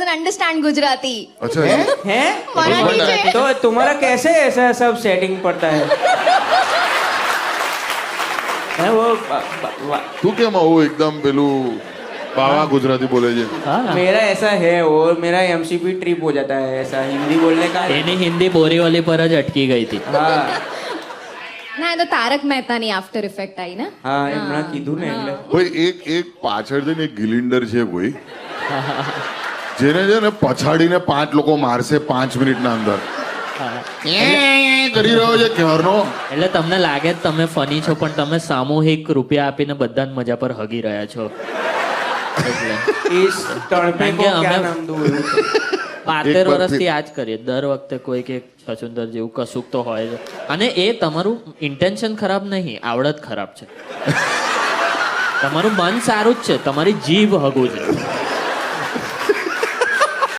Don't understand Gujarati. अच्छा है मराठी से. तो तुम्हारा कैसे ऐसा सब सेटिंग पड़ता है है वो તું કેમ આવું એકદમ પેલું બાવા ગુજરાતી બોલે છે? मेरा ऐसा है और मेरा एमसीपी ट्रिप हो जाता है ऐसा हिंदी बोलने का એની હિન્દી બોરીવાલી પર જ અટકી ગઈ હતી. हाँ ના એ તો તારક મહેતાની આફ્ટર ઇફેક્ટ આવી ને. हाँ એમણા કીધું ને એટલે ભાઈ એક પાછળથી એક ગિલિન્ડર છે કોઈ જેને છે ને પછાડીને 5 લોકો મારશે 5 મિનિટના અંદર કરી રહ્યો છે ક્યારનો. એટલે તમને લાગે જ તમે ફની છો પણ તમે સામૂહિક રૂપિયા આપીને બધાને મજા પર હગી રહ્યા છો એટલે इस तड़पे को કારણ કે क्या અમે- नाम दूं એવું છે. 72 વર્ષથી આ જ કરીએ દર વખતે કોઈક એક છછુંદર જેવું કશુંક તો હોય છે અને એ તમારું ઇન્ટેન્શન ખરાબ નહીં આવડત ખરાબ છે તમારું મન સારું જ છે તમારી જીભ હગું છે